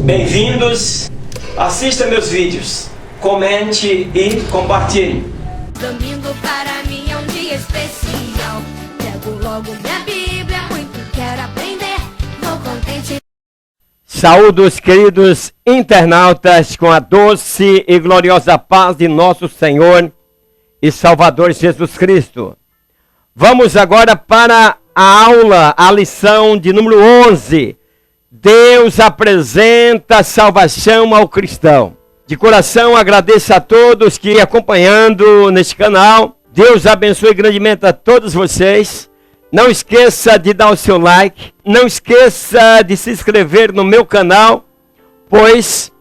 Bem-vindos, assista meus vídeos, comente e compartilhe. Domingo para mim é um dia especial. Pego logo minha Bíblia, muito quero aprender. Vou contente. Saúdos, queridos internautas, com a doce e gloriosa paz de nosso Senhor e Salvador Jesus Cristo. Vamos agora para a aula, a lição de número 11. Deus apresenta salvação ao cristão. De coração agradeço a todos que acompanhando neste canal. Deus abençoe grandemente a todos vocês. Não esqueça de dar o seu like. Não esqueça de se inscrever no meu canal, pois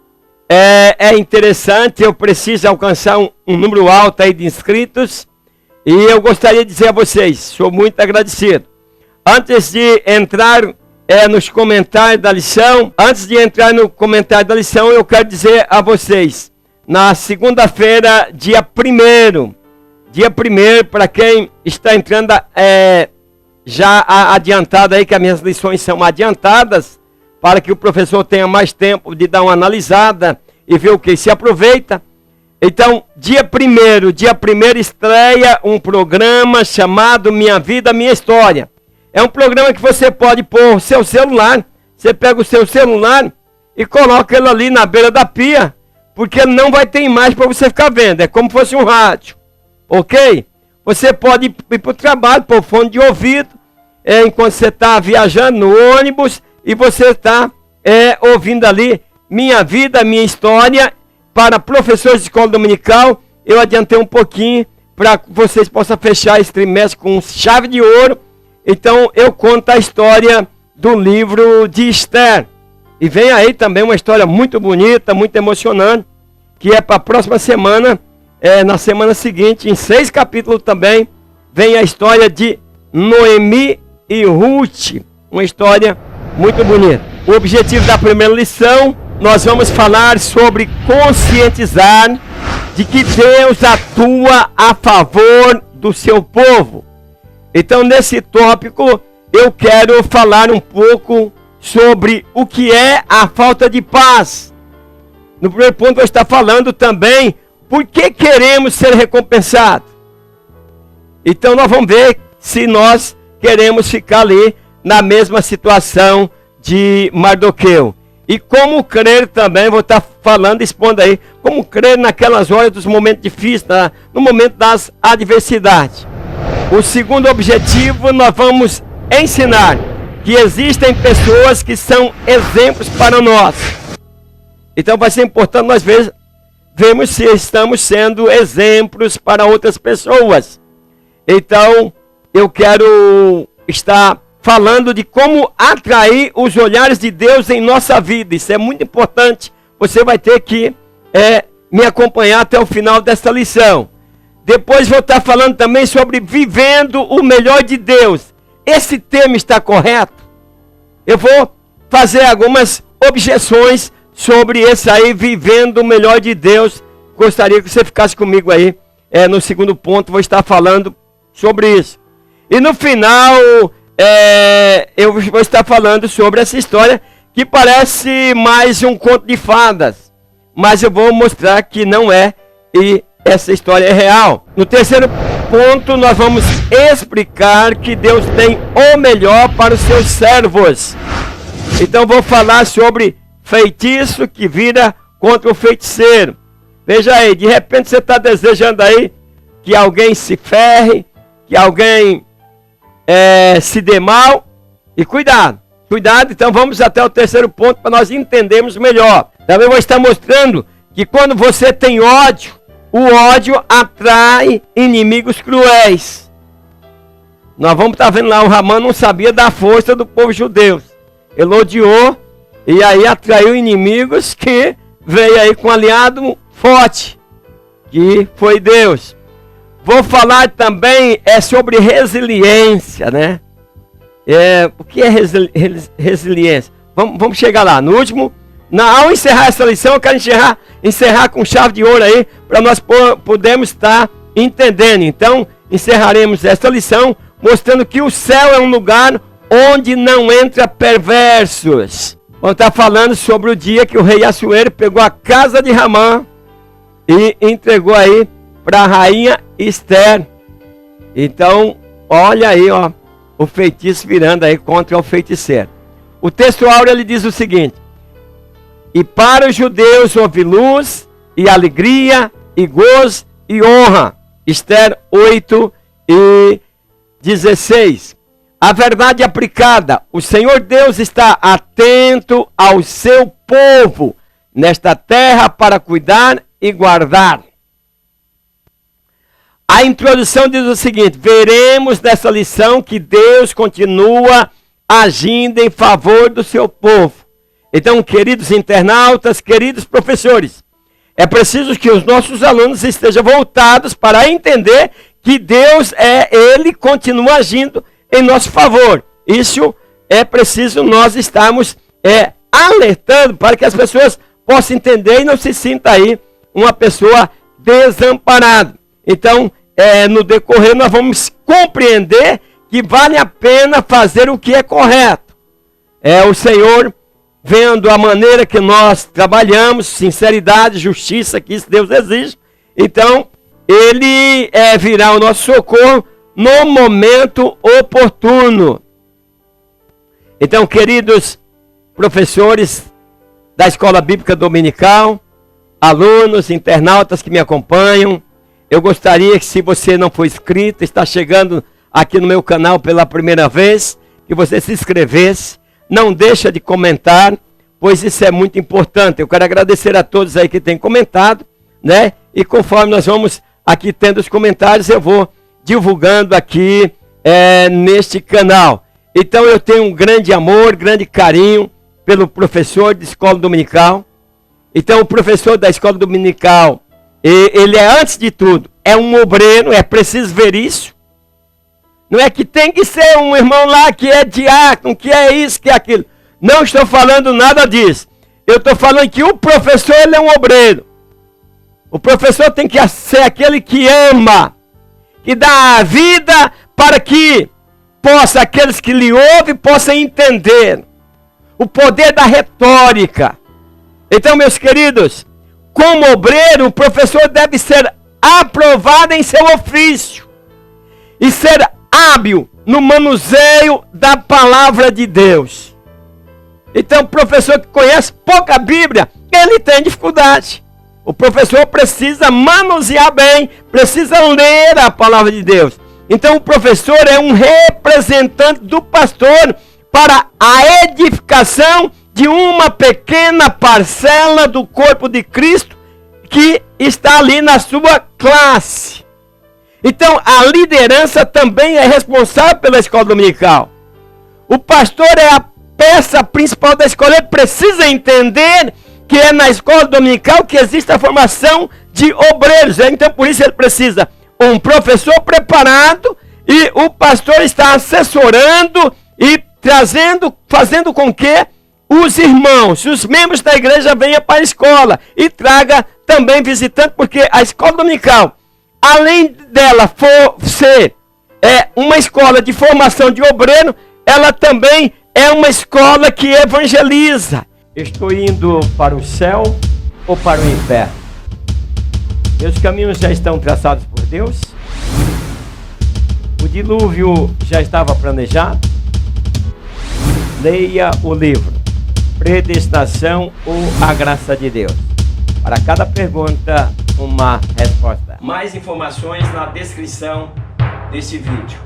é interessante. Eu preciso alcançar um número alto aí de inscritos. E eu gostaria de dizer a vocês, sou muito agradecido. Antes de entrar nos comentários da lição, eu quero dizer a vocês, na segunda-feira, dia 1º, para quem está entrando já adiantado aí, que as minhas lições são adiantadas, para que o professor tenha mais tempo de dar uma analisada e ver o que se aproveita. Então, dia 1º estreia um programa chamado Minha Vida, Minha História. É um programa que você pode pôr seu celular. Você pega o seu celular e coloca ele ali na beira da pia, porque ele não vai ter imagem para você ficar vendo. É como se fosse um rádio, ok? Você pode ir para o trabalho, pôr fone de ouvido, enquanto você está viajando no ônibus, e você está ouvindo ali Minha Vida, Minha História, para professores de escola dominical. Eu adiantei um pouquinho para que vocês possam fechar esse trimestre com chave de ouro. Então eu conto a história do livro de Esther. E vem aí também uma história muito bonita, muito emocionante, que é para a próxima semana, na semana seguinte, em 6 capítulos também, vem a história de Noemi e Ruth. Uma história muito bonita. O objetivo da primeira lição, nós vamos falar sobre conscientizar de que Deus atua a favor do seu povo. Então, nesse tópico, eu quero falar um pouco sobre o que é a falta de paz. No primeiro ponto, eu estou falando também por que queremos ser recompensados. Então, nós vamos ver se nós queremos ficar ali na mesma situação de Mardoqueu. E como crer também, vou estar falando, expondo aí, como crer naquelas horas dos momentos difíceis, no momento das adversidades. O segundo objetivo, nós vamos ensinar que existem pessoas que são exemplos para nós. Então vai ser importante nós vermos se estamos sendo exemplos para outras pessoas. Então eu quero estar falando de como atrair os olhares de Deus em nossa vida. Isso é muito importante. Você vai ter que me acompanhar até o final desta lição. Depois vou estar falando também sobre vivendo o melhor de Deus. Esse tema está correto? Eu vou fazer algumas objeções sobre esse aí, vivendo o melhor de Deus. Gostaria que você ficasse comigo aí. No segundo ponto, vou estar falando sobre isso. E no final, eu vou estar falando sobre essa história que parece mais um conto de fadas. Mas eu vou mostrar que não é, e essa história é real. No terceiro ponto, nós vamos explicar que Deus tem o melhor para os seus servos. Então vou falar sobre feitiço que vira contra o feiticeiro. Veja aí, de repente você está desejando aí que alguém se ferre, que alguém se dê mal. E cuidado, então vamos até o terceiro ponto para nós entendermos melhor. Também vou estar mostrando que quando você tem ódio, o ódio atrai inimigos cruéis. Nós vamos estar vendo lá, o Ramã não sabia da força do povo judeu. Ele odiou e aí atraiu inimigos que veio aí com um aliado forte, que foi Deus. Vou falar também sobre resiliência, né? O que é resiliência? Vamos chegar lá. No último, ao encerrar essa lição, eu quero encerrar com chave de ouro aí, para nós podermos estar entendendo. Então, encerraremos esta lição mostrando que o céu é um lugar onde não entra perversos. Vamos estar falando sobre o dia que o rei Assuero pegou a casa de Ramã e entregou aí para a rainha Esther. Então, olha aí, ó, o feitiço virando aí contra o feiticeiro. O texto áureo ele diz o seguinte: e para os judeus houve luz e alegria e gozo e honra. Esther 8:16. A verdade aplicada: o Senhor Deus está atento ao seu povo nesta terra para cuidar e guardar. A introdução diz o seguinte: veremos nessa lição que Deus continua agindo em favor do seu povo. Então, queridos internautas, queridos professores, é preciso que os nossos alunos estejam voltados para entender que Deus Ele continua agindo em nosso favor. Isso é preciso nós estarmos alertando para que as pessoas possam entender e não se sinta aí uma pessoa desamparada. Então, no decorrer nós vamos compreender que vale a pena fazer o que é correto. O Senhor, vendo a maneira que nós trabalhamos, sinceridade, justiça, que isso Deus exige, então Ele virá o nosso socorro no momento oportuno. Então, queridos professores da Escola Bíblica Dominical, alunos, internautas que me acompanham, eu gostaria que, se você não for inscrito, está chegando aqui no meu canal pela primeira vez, que você se inscrevesse. Não deixa de comentar, pois isso é muito importante. Eu quero agradecer a todos aí que têm comentado, né? E conforme nós vamos aqui tendo os comentários, eu vou divulgando aqui neste canal. Então eu tenho um grande amor, grande carinho pelo professor de escola dominical. Então o professor da escola dominical, ele antes de tudo, é um obreiro, é preciso ver isso. Não é que tem que ser um irmão lá que é diácono, que é isso, que é aquilo. Não estou falando nada disso. Eu estou falando que o professor, ele é um obreiro. O professor tem que ser aquele que ama, que dá a vida para que aqueles que lhe ouvem possam entender o poder da retórica. Então, meus queridos, como obreiro, o professor deve ser aprovado em seu ofício e ser hábil no manuseio da palavra de Deus. Então, o professor que conhece pouca Bíblia, ele tem dificuldade. O professor precisa manusear bem, precisa ler a palavra de Deus. Então, o professor é um representante do pastor para a edificação de uma pequena parcela do corpo de Cristo que está ali na sua classe. Então, a liderança também é responsável pela escola dominical. O pastor é a peça principal da escola. Ele precisa entender que é na escola dominical que existe a formação de obreiros. Então, por isso ele precisa um professor preparado e o pastor está assessorando e fazendo com que os irmãos, os membros da igreja venham para a escola e traga também visitante, porque a escola dominical, além dela ser uma escola de formação de obreiro, ela também é uma escola que evangeliza. Estou indo para o céu ou para o inferno? Meus caminhos já estão traçados por Deus? O dilúvio já estava planejado? Leia o livro Predestinação ou a Graça de Deus. Para cada pergunta, uma resposta. Mais informações na descrição desse vídeo.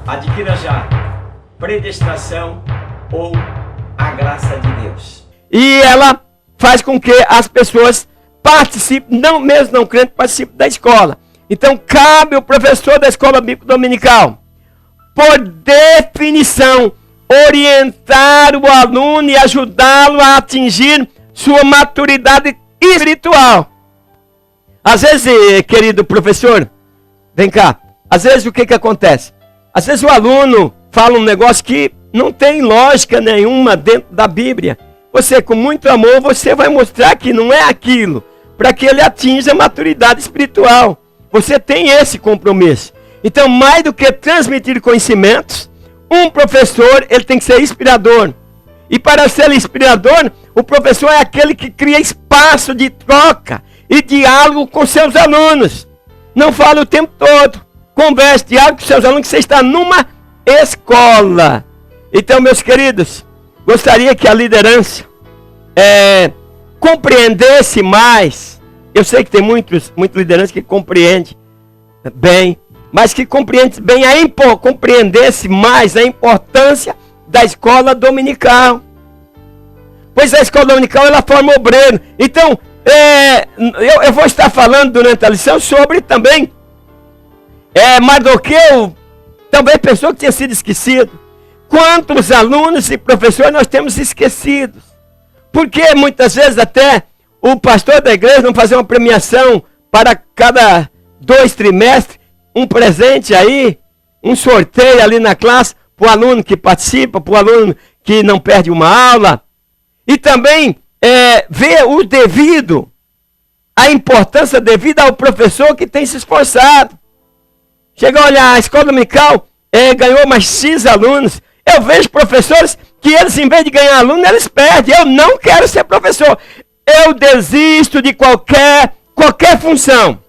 Adquira já Predestinação ou a Graça de Deus. E ela faz com que as pessoas participem, mesmo não crentes, participem da escola. Então cabe ao professor da escola bíblica dominical, por definição, orientar o aluno e ajudá-lo a atingir sua maturidade espiritual. Às vezes, querido professor, vem cá, às vezes o que acontece? Às vezes o aluno fala um negócio que não tem lógica nenhuma dentro da Bíblia. Você, com muito amor, você vai mostrar que não é aquilo, para que ele atinja a maturidade espiritual. Você tem esse compromisso. Então, mais do que transmitir conhecimentos, um professor, ele tem que ser inspirador. E para ser inspirador, o professor é aquele que cria espaço de troca e diálogo com seus alunos. Não fala o tempo todo. Converse, diálogo com seus alunos, que você está numa escola. Então, meus queridos, gostaria que a liderança compreendesse mais. Eu sei que tem muita liderança que compreende bem, mas que compreendesse mais a importância da escola dominical. Pois a escola dominical, ela forma obreiro. Então, eu vou estar falando durante a lição sobre também Mardoqueu também pensou que tinha sido esquecido. Quantos alunos e professores nós temos esquecidos? Porque muitas vezes até o pastor da igreja não fazer uma premiação para cada 2 trimestres, um presente aí, um sorteio ali na classe, para o aluno que participa, para o aluno que não perde uma aula. E também ver o devido, a importância devida ao professor que tem se esforçado. Chega a olhar, a escola dominical ganhou mais X alunos. Eu vejo professores que eles, em vez de ganhar aluno, eles perdem. Eu não quero ser professor. Eu desisto de qualquer função.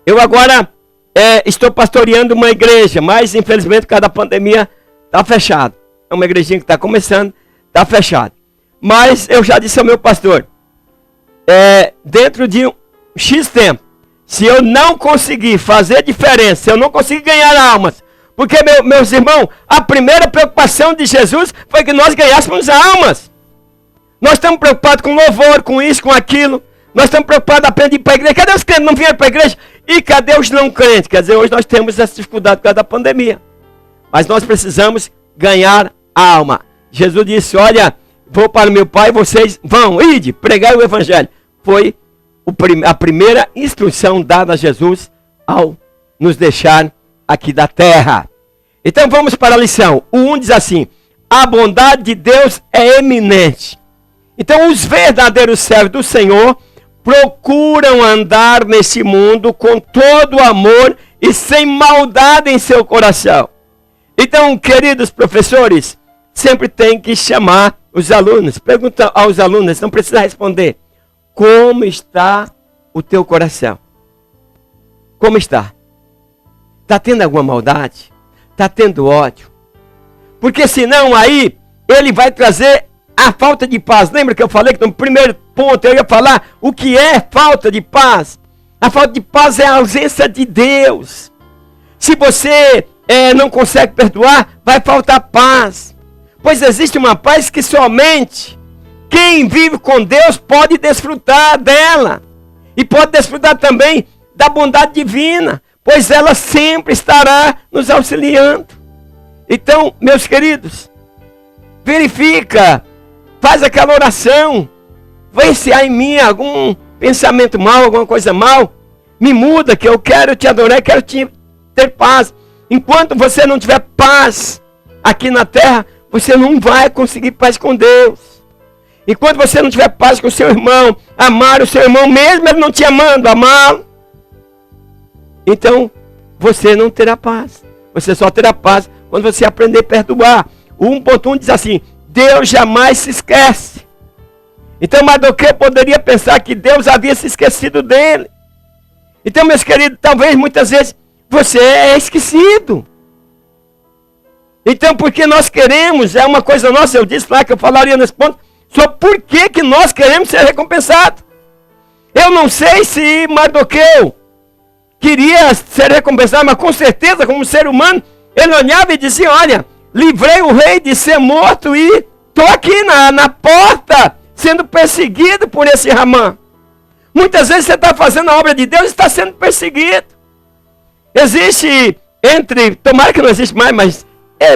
Eu agora estou pastoreando uma igreja, mas infelizmente por causa da pandemia está fechado. É uma igrejinha que está começando, está fechado. Mas eu já disse ao meu pastor, dentro de um X tempo, se eu não conseguir fazer diferença, se eu não conseguir ganhar almas, porque, meus irmãos, a primeira preocupação de Jesus foi que nós ganhássemos almas. Nós estamos preocupados com louvor, com isso, com aquilo. Nós estamos preocupados apenas de ir para a igreja. Cadê os crentes? Não vieram para a igreja? E cadê os não crentes? Quer dizer, hoje nós temos essa dificuldade por causa da pandemia. Mas nós precisamos ganhar alma. Jesus disse, olha, vou para o meu Pai, vocês vão, ide, pregar o evangelho. Foi a primeira instrução dada a Jesus ao nos deixar aqui da terra. Então vamos para a lição. O 1 diz assim, a bondade de Deus é eminente. Então os verdadeiros servos do Senhor procuram andar nesse mundo com todo o amor e sem maldade em seu coração. Então, queridos professores, sempre tem que chamar os alunos. Pergunta aos alunos, não precisa responder. Como está o teu coração? Como está? Está tendo alguma maldade? Está tendo ódio? Porque senão aí ele vai trazer a falta de paz. Lembra que eu falei que no primeiro ponto eu ia falar o que é falta de paz? A falta de paz é a ausência de Deus. Se você não consegue perdoar, vai faltar paz. Pois existe uma paz que somente quem vive com Deus pode desfrutar dela. E pode desfrutar também da bondade divina, pois ela sempre estará nos auxiliando. Então, meus queridos, verifica, faz aquela oração, vê se há em mim algum pensamento mal, alguma coisa mal, me muda, que eu quero te adorar, quero ter paz. Enquanto você não tiver paz aqui na terra, você não vai conseguir paz com Deus. Enquanto você não tiver paz com o seu irmão, amar o seu irmão, mesmo ele não te amando, amá-lo, então você não terá paz. Você só terá paz quando você aprender a perdoar. O 1.1 diz assim, Deus jamais se esquece. Então Mardoqueu poderia pensar que Deus havia se esquecido dele. Então, meus queridos, talvez muitas vezes você é esquecido. Então, porque nós queremos, é uma coisa nossa, eu disse lá que eu falaria nesse ponto, só por que nós queremos ser recompensados. Eu não sei se Mardoqueu queria ser recompensado, mas com certeza, como ser humano, ele olhava e dizia, olha, livrei o rei de ser morto e estou aqui na porta, sendo perseguido por esse Ramã. Muitas vezes você está fazendo a obra de Deus e está sendo perseguido. Existe tomara que não existe mais, mas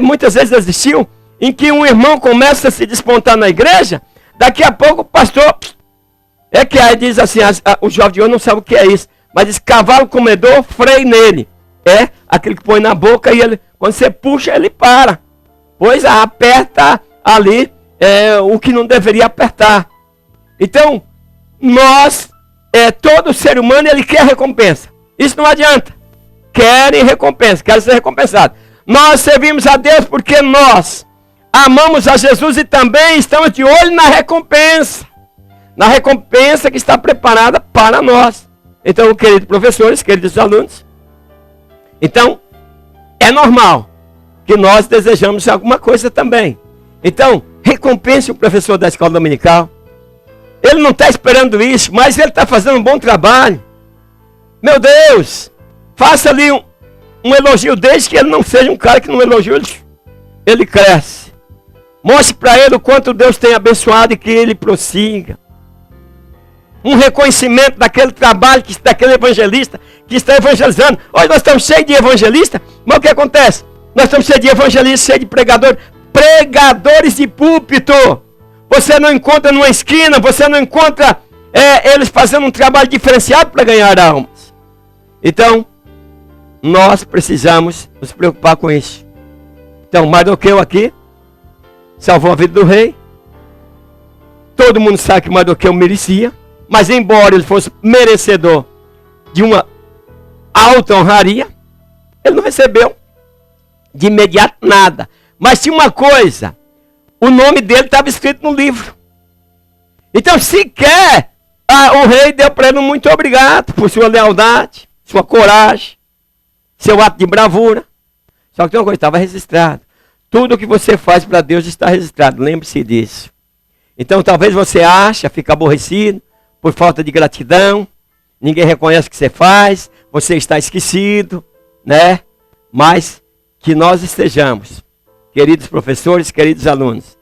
muitas vezes existiu, em que um irmão começa a se despontar na igreja, daqui a pouco o pastor, que aí diz assim, o jovem de hoje não sabe o que é isso, mas diz, cavalo comedor, freio nele. É aquele que põe na boca e ele, quando você puxa, ele para. Pois aperta ali o que não deveria apertar. Então, todo ser humano, ele quer recompensa. Isso não adianta. Querem recompensa, querem ser recompensados. Nós servimos a Deus porque nós amamos a Jesus e também estamos de olho na recompensa que está preparada para nós. Então, queridos professores, queridos alunos, então, é normal que nós desejamos alguma coisa também. Então, recompense o professor da escola dominical. Ele não está esperando isso, mas ele está fazendo um bom trabalho. Meu Deus, faça ali um elogio, desde que ele não seja um cara que não elogia, ele cresce. Mostre para ele o quanto Deus tem abençoado e que ele prossiga. Um reconhecimento daquele trabalho, daquele evangelista que está evangelizando. Hoje nós estamos cheios de evangelistas, mas o que acontece? Nós estamos cheios de evangelistas, cheios de pregadores de púlpito. Você não encontra numa esquina, você não encontra eles fazendo um trabalho diferenciado para ganhar almas. Então, nós precisamos nos preocupar com isso. Então, Mardoqueu aqui salvou a vida do rei. Todo mundo sabe que Mardoqueu merecia, mas embora ele fosse merecedor de uma alta honraria, ele não recebeu de imediato nada. Mas tinha uma coisa, o nome dele estava escrito no livro. Então, sequer o rei deu para ele um muito obrigado por sua lealdade, sua coragem, seu ato de bravura. Só que tem uma coisa, estava registrado. Tudo que você faz para Deus está registrado, lembre-se disso. Então, talvez você ache, fica aborrecido por falta de gratidão, ninguém reconhece o que você faz, você está esquecido, né? Mas que nós estejamos, queridos professores, queridos alunos,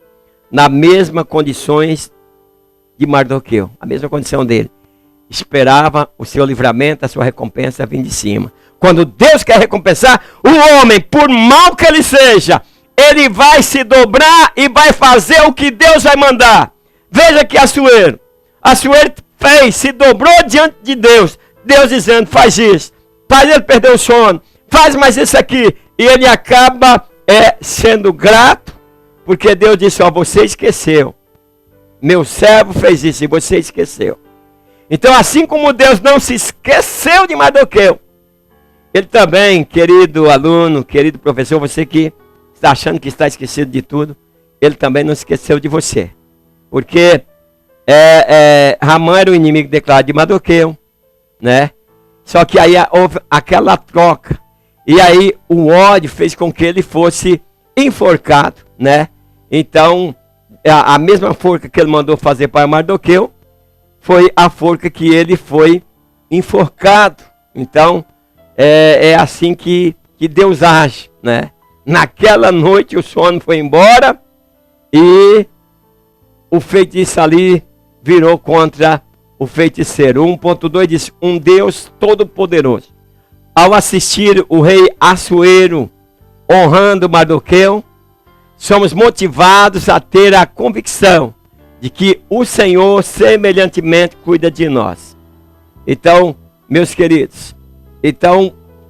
na mesma condições de Mardoqueu, a mesma condição dele. Esperava o seu livramento, a sua recompensa vir de cima. Quando Deus quer recompensar, o homem, por mal que ele seja, ele vai se dobrar e vai fazer o que Deus vai mandar. Veja que Assuero fez, se dobrou diante de Deus. Deus dizendo, faz isso. Faz ele perder o sono. Faz mais isso aqui. E ele acaba sendo grato, porque Deus disse, você esqueceu. Meu servo fez isso e você esqueceu. Então, assim como Deus não se esqueceu de Mardoqueu, ele também, querido aluno, querido professor, você que está achando que está esquecido de tudo, ele também não esqueceu de você. Porque Ramã era o inimigo declarado de Mardoqueu, né? Só que aí houve aquela troca. E aí o ódio fez com que ele fosse enforcado, né? Então, a mesma forca que ele mandou fazer para Mardoqueu, foi a forca que ele foi enforcado. Então, é assim que Deus age, né? Naquela noite o sono foi embora e o feitiço ali virou contra o feiticeiro. 1.2 diz, um Deus todo-poderoso. Ao assistir o rei Assuero honrando Mardoqueu, somos motivados a ter a convicção de que o Senhor semelhantemente cuida de nós. Então, meus queridos,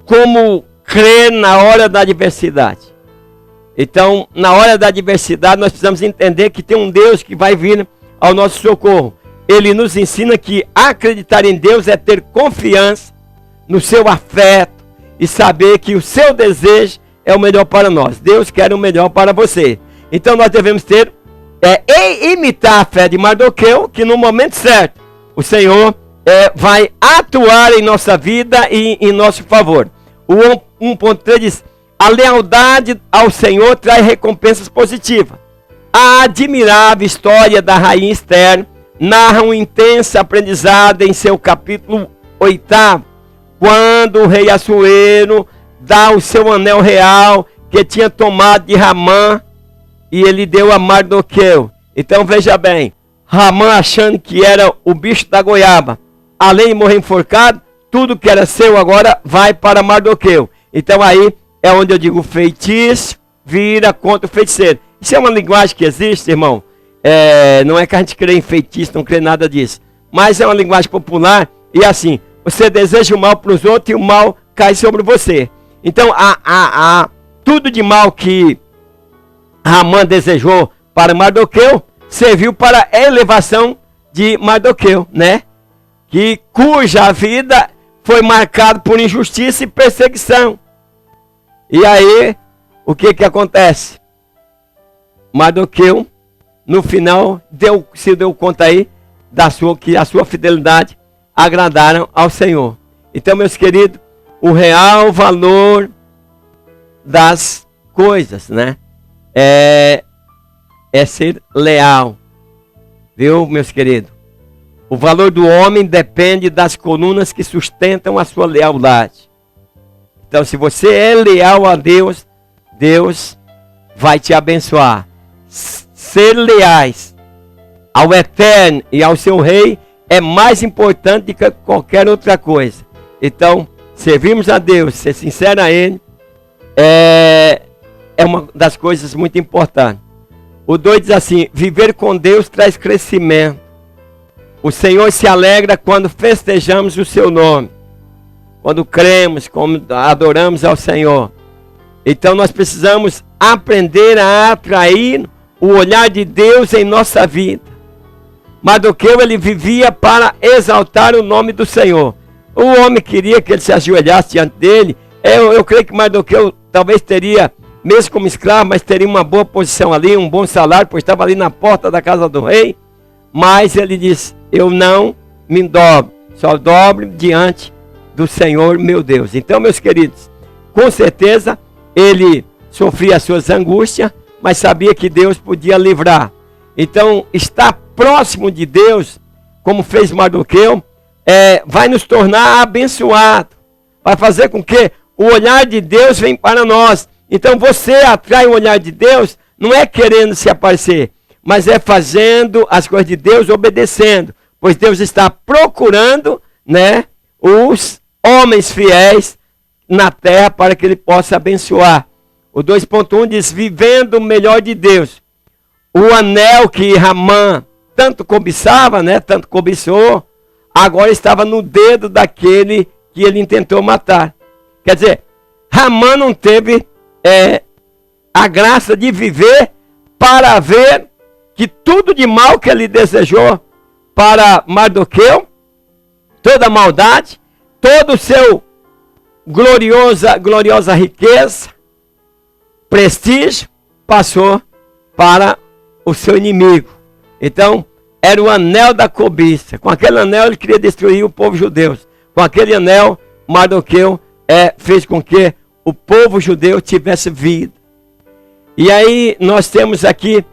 como crer na hora da adversidade? Então, na hora da adversidade, nós precisamos entender que tem um Deus que vai vir ao nosso socorro. Ele nos ensina que acreditar em Deus é ter confiança no seu afeto e saber que o seu desejo é o melhor para nós. Deus quer o melhor para você. Então, nós devemos imitar a fé de Mardoqueu, que no momento certo, o Senhor vai atuar em nossa vida e em nosso favor. O 1.3 diz, a lealdade ao Senhor traz recompensas positivas. A admirável história da rainha Esther narra um intenso aprendizado em seu capítulo 8, quando o rei Assuero dá o seu anel real que tinha tomado de Ramã e ele deu a Mardoqueu. Então veja bem, Ramã achando que era o bicho da goiaba, além de morrer enforcado, tudo que era seu agora vai para Mardoqueu. Então aí é onde eu digo, o feitiço vira contra o feiticeiro. Isso é uma linguagem que existe, irmão. Não é que a gente crê em feitiço, não crê em nada disso. Mas é uma linguagem popular e assim, você deseja o mal para os outros e o mal cai sobre você. Então, tudo de mal que Ramã desejou para Mardoqueu, serviu para a elevação de Mardoqueu, né? Cuja vida foi marcada por injustiça e perseguição. E aí, o que acontece? Mardoqueu, no final, se deu conta aí que a sua fidelidade agradaram ao Senhor. Então, meus queridos, o real valor das coisas, né? É ser leal. Viu, meus queridos? O valor do homem depende das colunas que sustentam a sua lealdade. Então, se você é leal a Deus, Deus vai te abençoar. Ser leais ao Eterno e ao seu Rei é mais importante do que qualquer outra coisa. Então, servirmos a Deus, ser sincero a Ele, é uma das coisas muito importantes. O 2 diz assim: viver com Deus traz crescimento. O Senhor se alegra quando festejamos o seu nome, quando cremos, quando adoramos ao Senhor. Então nós precisamos aprender a atrair o olhar de Deus em nossa vida. Mardoqueu, ele vivia para exaltar o nome do Senhor. O homem queria que ele se ajoelhasse diante dele. Eu creio que Mardoqueu talvez teria, mesmo como escravo, mas teria uma boa posição ali, um bom salário, pois estava ali na porta da casa do rei. Mas ele disse: eu não me dobro, só dobro diante do Senhor meu Deus. Então, meus queridos, com certeza ele sofria as suas angústias, mas sabia que Deus podia livrar. Então, estar próximo de Deus, como fez Mardoqueu, vai nos tornar abençoados, vai fazer com que o olhar de Deus venha para nós. Então, você atrai o olhar de Deus, não é querendo se aparecer, mas é fazendo as coisas de Deus, obedecendo, pois Deus está procurando, né, os homens fiéis na terra para que Ele possa abençoar. O 2.1 diz: vivendo o melhor de Deus. O anel que Ramã tanto cobiçava, né, tanto cobiçou, agora estava no dedo daquele que ele intentou matar. Quer dizer, Ramã não teve a graça de viver para ver que tudo de mal que ele desejou para Mardoqueu, toda a maldade, todo o seu gloriosa riqueza, prestígio, passou para o seu inimigo. Então, era o anel da cobiça. Com aquele anel ele queria destruir o povo judeu. Com aquele anel, Mardoqueu fez com que o povo judeu tivesse vida. E aí nós temos aqui,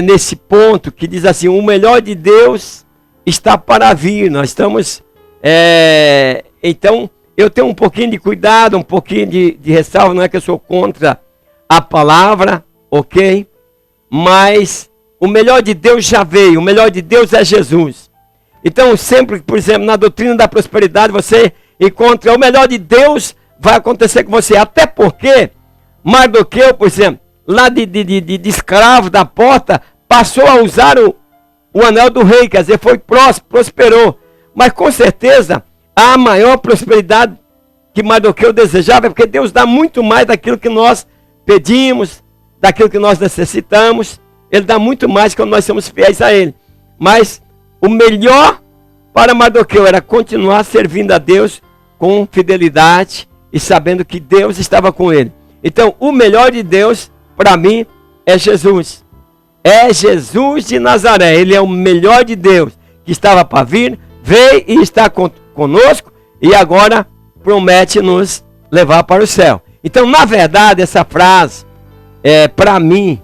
nesse ponto, que diz assim: o melhor de Deus está para vir. Nós estamos, então, eu tenho um pouquinho de cuidado, um pouquinho de ressalva, não é que eu sou contra a palavra, ok? Mas o melhor de Deus já veio, o melhor de Deus é Jesus. Então sempre, por exemplo, na doutrina da prosperidade, você encontra o melhor de Deus vai acontecer com você. Até porque Mardoqueu, por exemplo, lá de escravo da porta, passou a usar o anel do rei, quer dizer, foi próspero, prosperou. Mas com certeza, a maior prosperidade que Mardoqueu desejava é porque Deus dá muito mais daquilo que nós pedimos, daquilo que nós necessitamos. Ele dá muito mais quando nós somos fiéis a Ele. Mas o melhor para Mardoqueu era continuar servindo a Deus com fidelidade e sabendo que Deus estava com ele. Então, o melhor de Deus, para mim, é Jesus. É Jesus de Nazaré. Ele é o melhor de Deus que estava para vir, veio e está conosco e agora promete nos levar para o céu. Então, na verdade, essa frase, para mim,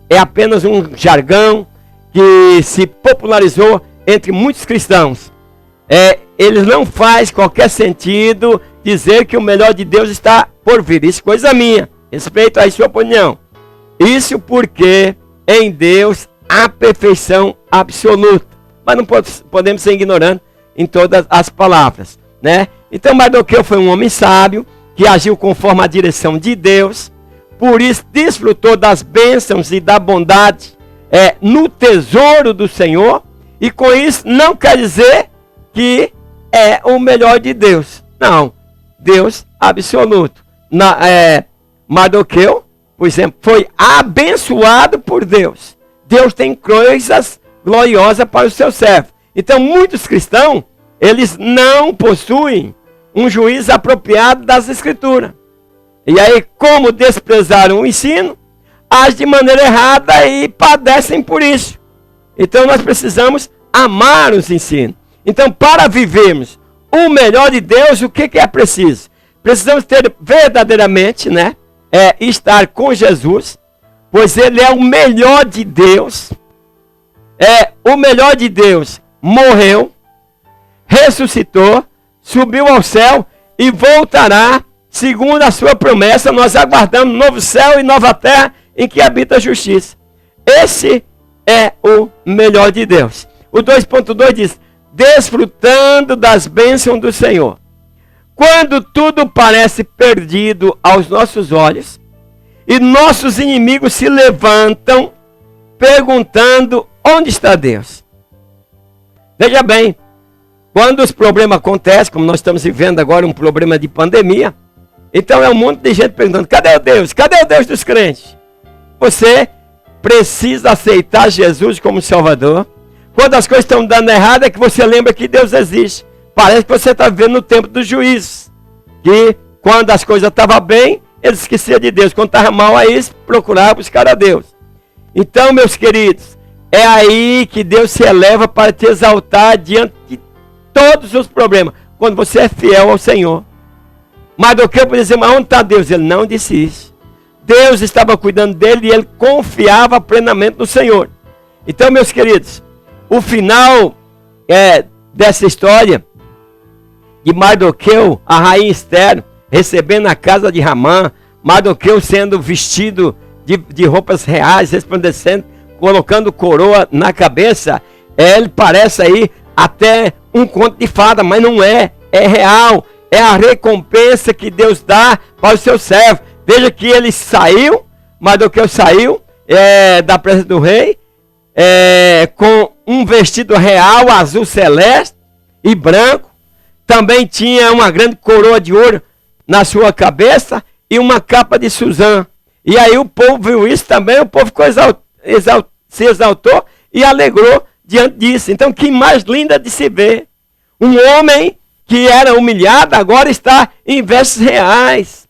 é apenas um jargão que se popularizou entre muitos cristãos. Ele não faz qualquer sentido dizer que o melhor de Deus está por vir. Isso é coisa minha. Respeito a sua opinião. Isso porque em Deus há perfeição absoluta. Mas não podemos ser ignorantes em todas as palavras, né? Então Mardoqueu foi um homem sábio que agiu conforme a direção de Deus. Por isso desfrutou das bênçãos e da bondade no tesouro do Senhor. E com isso não quer dizer que é o melhor de Deus. Não, Deus absoluto. Mardoqueu, por exemplo, foi abençoado por Deus. Deus tem coisas gloriosas para os seus servos. Então muitos cristãos, eles não possuem um juízo apropriado das Escrituras. E aí, como desprezaram o ensino, agem de maneira errada e padecem por isso. Então nós precisamos amar os ensinos. Então, para vivermos o melhor de Deus, o que é preciso? Precisamos ter verdadeiramente, né? Estar com Jesus, pois Ele é o melhor de Deus. O melhor de Deus morreu, ressuscitou, subiu ao céu e voltará, segundo a sua promessa. Nós aguardamos novo céu e nova terra em que habita a justiça. Esse é o melhor de Deus. O 2.2 diz: desfrutando das bênçãos do Senhor. Quando tudo parece perdido aos nossos olhos e nossos inimigos se levantam perguntando: onde está Deus? Veja bem, quando os problemas acontecem, como nós estamos vivendo agora um problema de pandemia, então é um monte de gente perguntando: cadê o Deus? Cadê o Deus dos crentes? Você precisa aceitar Jesus como Salvador. Quando as coisas estão dando errado, é que você lembra que Deus existe. Parece que você está vivendo no tempo dos juízes, que quando as coisas estavam bem, eles esqueciam de Deus. Quando estava mal, aí eles procuravam buscar a Deus. Então, meus queridos, é aí que Deus se eleva para te exaltar diante de todos os problemas, quando você é fiel ao Senhor. Mardoqueu podia dizer: mas onde está Deus? Ele não disse isso. Deus estava cuidando dele e ele confiava plenamente no Senhor. Então, meus queridos, o final dessa história de Mardoqueu, a rainha Esther recebendo a casa de Hamã, Mardoqueu sendo vestido de roupas reais, resplandecendo, colocando coroa na cabeça, ele parece aí até um conto de fada, mas não é real, é a recompensa que Deus dá para o seu servo. Veja que ele saiu, Mardoqueu saiu da presença do rei, com um vestido real, azul celeste e branco. Também tinha uma grande coroa de ouro na sua cabeça e uma capa de Suzã. E aí o povo viu isso também, o povo ficou se exaltou e alegrou diante disso. Então, que mais linda de se ver. Um homem que era humilhado agora está em vestes reais.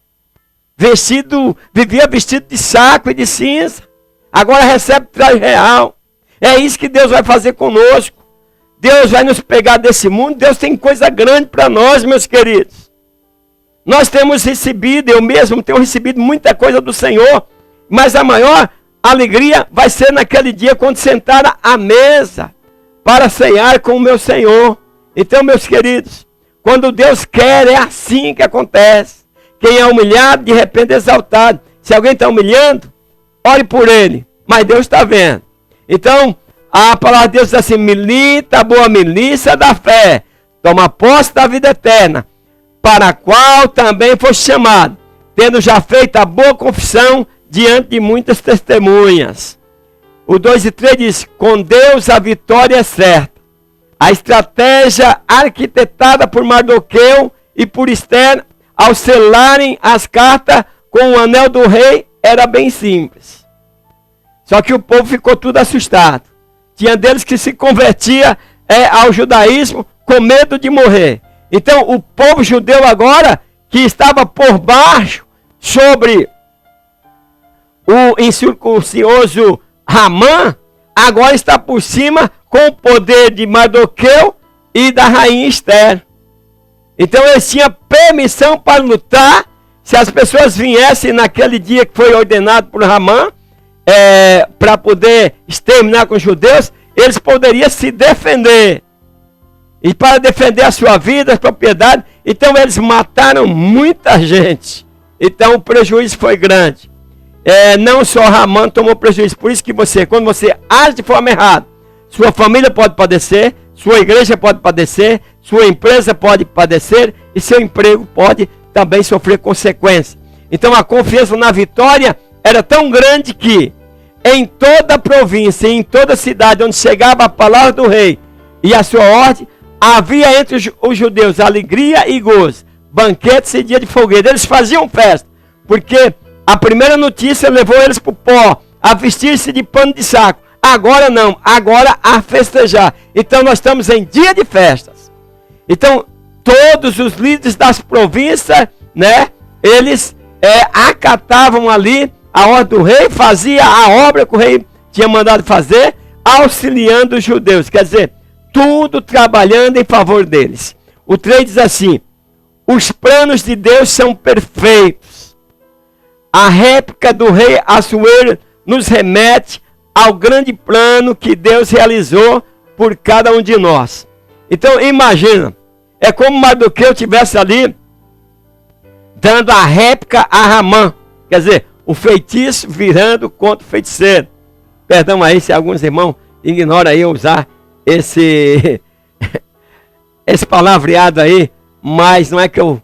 Vivia vestido de saco e de cinza. Agora recebe traje real. É isso que Deus vai fazer conosco. Deus vai nos pegar desse mundo. Deus tem coisa grande para nós, meus queridos. Nós temos recebido, eu mesmo tenho recebido muita coisa do Senhor. Mas a maior alegria vai ser naquele dia quando sentar à mesa para ceiar com o meu Senhor. Então, meus queridos, quando Deus quer, é assim que acontece. Quem é humilhado, de repente é exaltado. Se alguém está humilhando, ore por ele. Mas Deus está vendo. Então, a palavra de Deus diz assim: milita a boa milícia da fé, toma posse da vida eterna, para a qual também foste chamado, tendo já feito a boa confissão diante de muitas testemunhas. O 2 e 3 diz: com Deus a vitória é certa. A estratégia arquitetada por Mardoqueu e por Esther, ao selarem as cartas com o anel do rei, era bem simples. Só que o povo ficou tudo assustado. Tinha deles que se convertia ao judaísmo com medo de morrer. Então o povo judeu agora, que estava por baixo, sobre o incircuncioso Hamã, agora está por cima com o poder de Mardoqueu e da rainha Esther. Então eles tinham permissão para lutar. Se as pessoas viessem naquele dia que foi ordenado por Hamã, para poder exterminar com os judeus, eles poderiam se defender. E para defender a sua vida, a propriedade, então eles mataram muita gente. Então o prejuízo foi grande. Não só Hamã tomou prejuízo. Por isso que quando você age de forma errada, sua família pode padecer, sua igreja pode padecer, sua empresa pode padecer e seu emprego pode também sofrer consequências. Então a confiança na vitória era tão grande que em toda a província, em toda a cidade onde chegava a palavra do rei e a sua ordem, havia entre os judeus alegria e gozo, banquetes e dia de fogueira. Eles faziam festa, porque a primeira notícia levou eles para o pó, a vestir-se de pano de saco. Agora não, agora a festejar. Então nós estamos em dia de festas. Então todos os líderes das províncias, né, eles acatavam ali a ordem do rei, fazia a obra que o rei tinha mandado fazer, auxiliando os judeus. Quer dizer, tudo trabalhando em favor deles. O 3 diz assim: os planos de Deus são perfeitos. A réplica do rei Assuero nos remete ao grande plano que Deus realizou por cada um de nós. Então imagina, é como Mardoqueu estivesse ali dando a réplica a Hamã. Quer dizer, o feitiço virando contra o feiticeiro. Perdão aí se alguns irmãos ignoram aí usar esse palavreado aí, mas não é que eu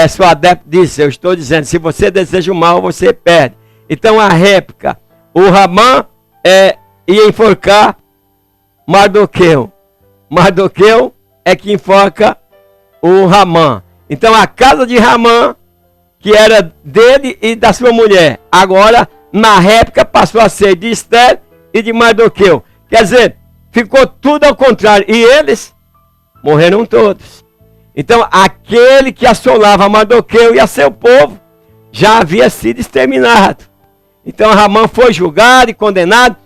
sou adepto disso. Eu estou dizendo, se você deseja o mal, você perde. Então a réplica, o Hamã ia enforcar Mardoqueu. Mardoqueu é que enforca o Hamã. Então a casa de Hamã, que era dele e da sua mulher, agora na réplica passou a ser de Esther e de Mardoqueu. Quer dizer, ficou tudo ao contrário. E eles morreram todos. Então aquele que assolava Mardoqueu e a seu povo já havia sido exterminado. Então Hamã foi julgado e condenado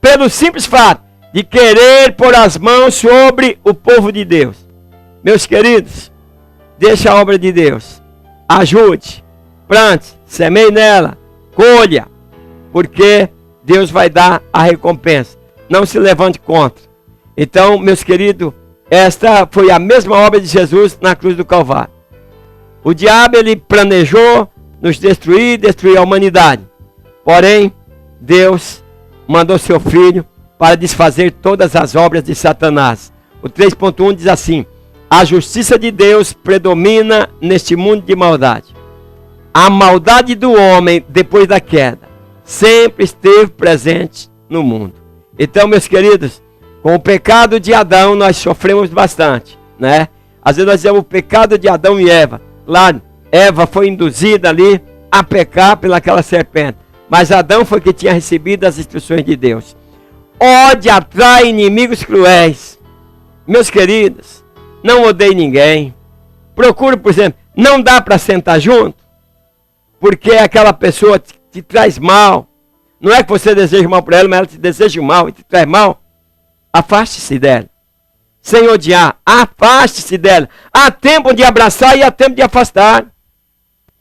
pelo simples fato de querer pôr as mãos sobre o povo de Deus. Meus queridos, deixa a obra de Deus. Ajude, plante, semeie nela, colha, porque Deus vai dar a recompensa. Não se levante contra. Então, meus queridos, esta foi a mesma obra de Jesus na cruz do Calvário. O diabo, ele planejou nos destruir a humanidade. Porém, Deus mandou seu Filho para desfazer todas as obras de Satanás. O 3.1 diz assim: a justiça de Deus predomina neste mundo de maldade. A maldade do homem, depois da queda, sempre esteve presente no mundo. Então, meus queridos, com o pecado de Adão, nós sofremos bastante, né? Às vezes nós dizemos o pecado de Adão e Eva. Lá, Eva foi induzida ali a pecar pelaquela serpente. Mas Adão foi que tinha recebido as instruções de Deus. Ódio atrai inimigos cruéis. Meus queridos, não odeie ninguém. Procure, por exemplo, não dá para sentar junto, porque aquela pessoa te traz mal. Não é que você deseja mal para ela, mas ela te deseja mal e te traz mal. Afaste-se dela. Sem odiar, afaste-se dela. Há tempo de abraçar e há tempo de afastar.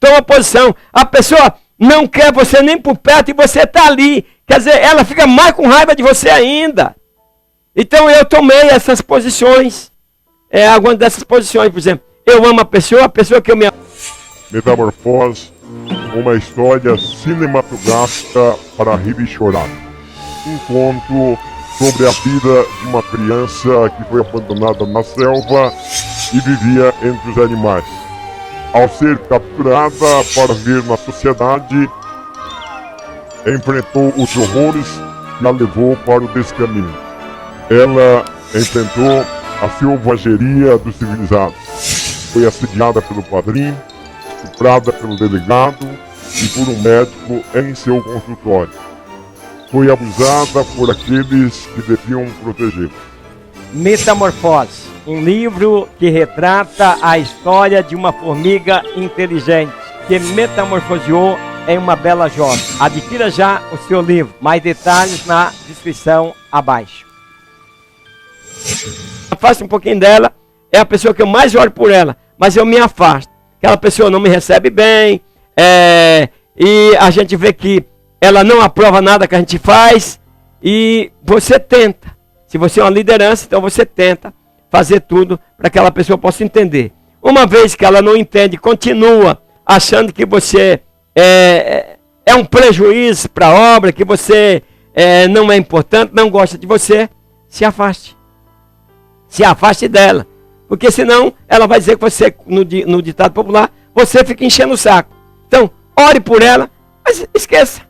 Toma posição. A pessoa não quer você nem por perto e você está ali. Quer dizer, ela fica mais com raiva de você ainda. Então eu tomei essas posições. Algumas dessas posições, por exemplo, eu amo a pessoa que eu me amo. Metamorfose, uma história cinematográfica para rir e chorar. Um conto sobre a vida de uma criança que foi abandonada na selva e vivia entre os animais. Ao ser capturada para viver na sociedade, enfrentou os horrores que a levou para o descaminho. Ela enfrentou a selvageria dos civilizados. Foi assediada pelo padrinho, estuprada pelo delegado e por um médico em seu consultório. Foi abusada por aqueles que deviam protegê-la. Metamorfose, um livro que retrata a história de uma formiga inteligente que metamorfoseou em uma bela jovem. Adquira já o seu livro. Mais detalhes na descrição abaixo. Afaste um pouquinho dela. É a pessoa que eu mais oro por ela, mas eu me afasto. Aquela pessoa não me recebe bem, e a gente vê que ela não aprova nada que a gente faz, e você tenta. Se você é uma liderança, então você tenta fazer tudo para que aquela pessoa possa entender. Uma vez que ela não entende, continua achando que você é um prejuízo para a obra, que você não é importante, não gosta de você, se afaste. Se afaste dela. Porque senão ela vai dizer que você, no ditado popular, você fica enchendo o saco. Então, ore por ela, mas esqueça.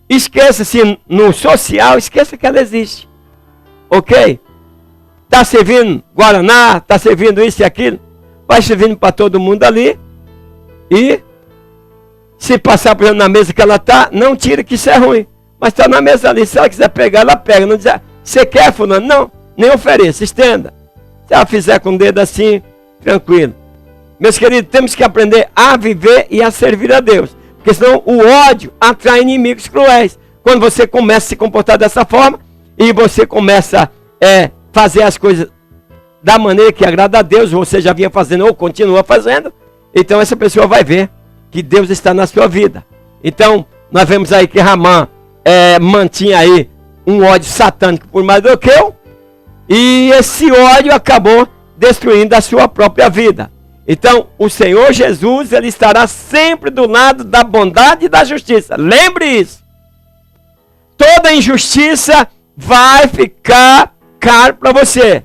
Esqueça-se no social, esqueça que ela existe. Ok? Está servindo Guaraná, está servindo isso e aquilo. Vai servindo para todo mundo ali. E se passar, por exemplo, na mesa que ela está, não tira que isso é ruim. Mas está na mesa ali, se ela quiser pegar, ela pega. Não dizer, você quer, fulano? Não, nem ofereça, estenda. Se ela fizer com o dedo assim, tranquilo. Meus queridos, temos que aprender a viver e a servir a Deus. Porque Porque senão o ódio atrai inimigos cruéis. Quando você começa a se comportar dessa forma, e você começa a fazer as coisas da maneira que agrada a Deus, você já vinha fazendo ou continua fazendo, então essa pessoa vai ver que Deus está na sua vida. Então, nós vemos aí que Ramã mantinha aí um ódio satânico por Mardoqueu, e esse ódio acabou destruindo a sua própria vida. Então, o Senhor Jesus, ele estará sempre do lado da bondade e da justiça. Lembre isso. Toda injustiça vai ficar caro para você.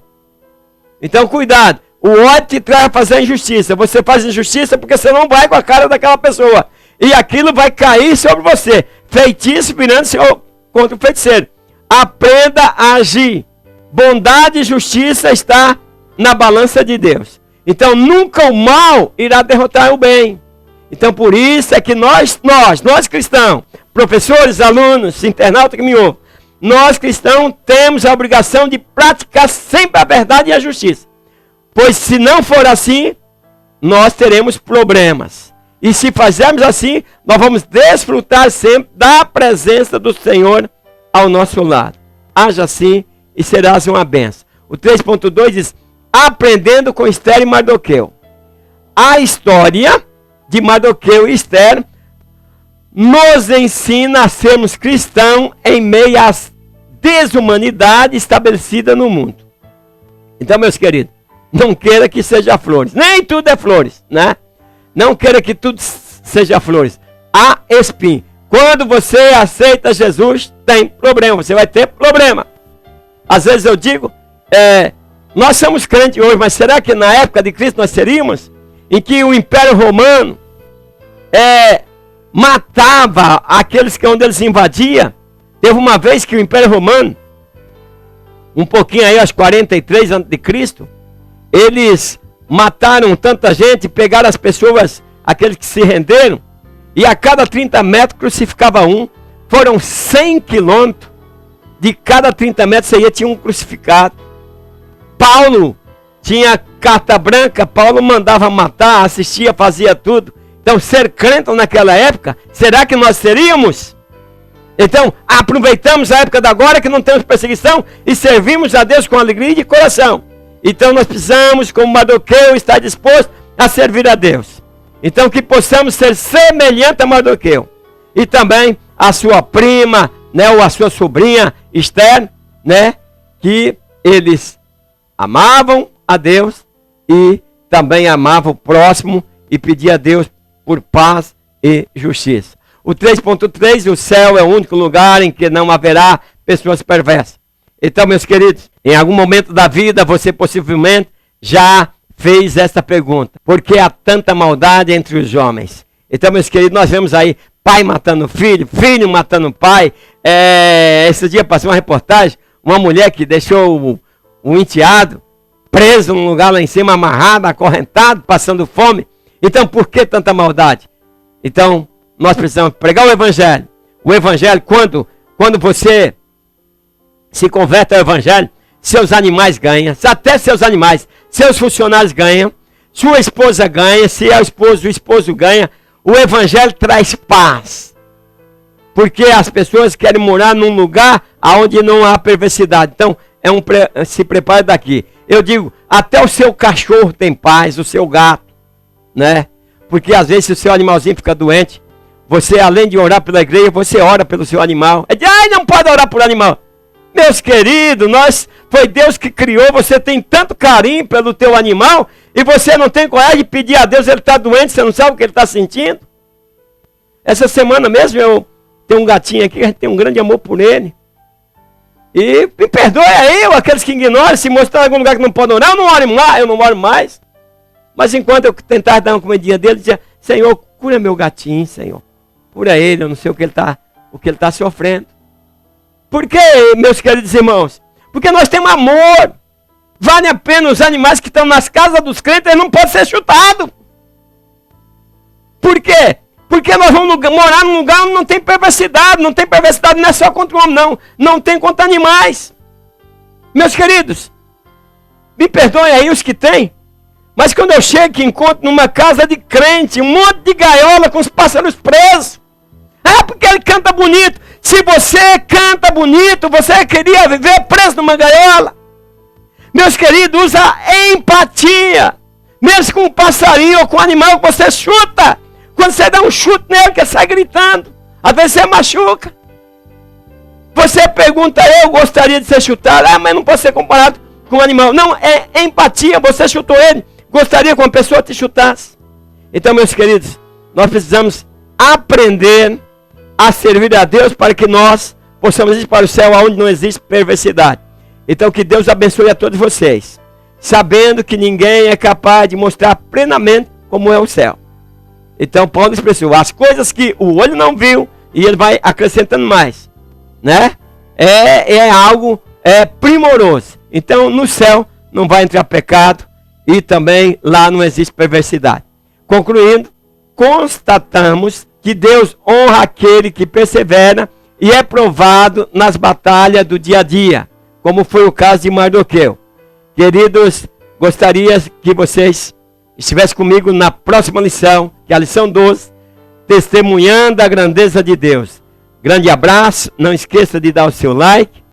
Então, cuidado. O ódio te traz a fazer injustiça. Você faz injustiça porque você não vai com a cara daquela pessoa. E aquilo vai cair sobre você. Feitiço virando-se contra o feiticeiro. Aprenda a agir. Bondade e justiça está na balança de Deus. Então nunca o mal irá derrotar o bem. Então por isso é que nós cristãos, professores, alunos, internautas que me ouvem, nós cristãos temos a obrigação de praticar sempre a verdade e a justiça. Pois se não for assim, nós teremos problemas. E se fizermos assim, nós vamos desfrutar sempre da presença do Senhor ao nosso lado. Haja assim e serás uma bênção. O 3.2 diz: aprendendo com Esther e Mardoqueu. A história de Mardoqueu e Esther nos ensina a sermos cristãos em meio à desumanidade estabelecida no mundo. Então, meus queridos, não queira que seja flores. Nem tudo é flores, né? Não queira que tudo seja flores. Há espinho. Quando você aceita Jesus, tem problema. Você vai ter problema. Às vezes eu digo, nós somos crentes hoje, mas será que na época de Cristo nós seríamos? Em que o Império Romano matava aqueles que onde eles invadiam. Teve uma vez que o Império Romano, um pouquinho aí, aos 43 a.C., eles mataram tanta gente, pegaram as pessoas, aqueles que se renderam, e a cada 30 metros crucificava um. Foram 100 quilômetros, de cada 30 metros você tinha um crucificado. Paulo tinha carta branca, Paulo mandava matar, assistia, fazia tudo. Então, ser crente naquela época, será que nós seríamos? Então, aproveitamos a época da agora que não temos perseguição e servimos a Deus com alegria e de coração. Então, nós precisamos, como Mardoqueu, estar disposto a servir a Deus. Então, que possamos ser semelhante a Mardoqueu. E também a sua prima, né, ou a sua sobrinha Esther, né, que eles amavam a Deus e também amavam o próximo e pediam a Deus por paz e justiça. O 3.3, o céu é o único lugar em que não haverá pessoas perversas. Então, meus queridos, em algum momento da vida você possivelmente já fez essa pergunta: por que há tanta maldade entre os homens? Então, meus queridos, nós vemos aí pai matando filho, filho matando pai. Esse dia passou uma reportagem, uma mulher que deixou o enteado preso num lugar lá em cima, amarrado, acorrentado, passando fome. Então, por que tanta maldade? Então, nós precisamos pregar o Evangelho. O Evangelho, quando você se converte ao Evangelho, seus animais ganham, até seus animais, seus funcionários ganham, sua esposa ganha, se é o esposo ganha. O Evangelho traz paz. Porque as pessoas querem morar num lugar onde não há perversidade. Então, se prepare daqui. Eu digo, até o seu cachorro tem paz, o seu gato, né? Porque às vezes se o seu animalzinho fica doente, você além de orar pela igreja, você ora pelo seu animal. Não pode orar por animal. Meus queridos, foi Deus que criou, você tem tanto carinho pelo teu animal, e você não tem coragem de pedir a Deus, ele está doente, você não sabe o que ele está sentindo? Essa semana mesmo eu tenho um gatinho aqui, a gente tem um grande amor por ele. E me perdoe aí, aqueles que ignoram, se mostrar em algum lugar que não pode orar, eu não oro mais. Mas enquanto eu tentava dar uma comidinha dele, dizia: Senhor, cura meu gatinho, Senhor. Cura ele, eu não sei o que ele está sofrendo. Por quê, meus queridos irmãos? Porque nós temos amor. Vale a pena os animais que estão nas casas dos crentes, eles não podem ser chutados. Por quê? Porque nós vamos morar num lugar onde não tem perversidade. Não tem perversidade não é só contra o homem, não. Não tem contra animais. Meus queridos, me perdoem aí os que têm. Mas quando eu chego e encontro numa casa de crente, um monte de gaiola com os pássaros presos. Ah, porque ele canta bonito. Se você canta bonito, você queria viver preso numa gaiola? Meus queridos, usa empatia. Mesmo com um passarinho ou com um animal que você chuta. Quando você dá um chute nele, que ele sai gritando. Às vezes você machuca. Você pergunta, eu gostaria de ser chutado. Ah, mas não pode ser comparado com um animal. Não, é empatia. Você chutou ele. Gostaria que uma pessoa te chutasse. Então, meus queridos, nós precisamos aprender a servir a Deus para que nós possamos ir para o céu onde não existe perversidade. Então, que Deus abençoe a todos vocês, sabendo que ninguém é capaz de mostrar plenamente como é o céu. Então, Paulo expressou as coisas que o olho não viu, e ele vai acrescentando mais, né? É algo primoroso. Então, no céu não vai entrar pecado, e também lá não existe perversidade. Concluindo, constatamos que Deus honra aquele que persevera e é provado nas batalhas do dia a dia, como foi o caso de Mardoqueu. Queridos, gostaria que vocês estivessem comigo na próxima lição, que é a lição 12, testemunhando a grandeza de Deus. Grande abraço, não esqueça de dar o seu like.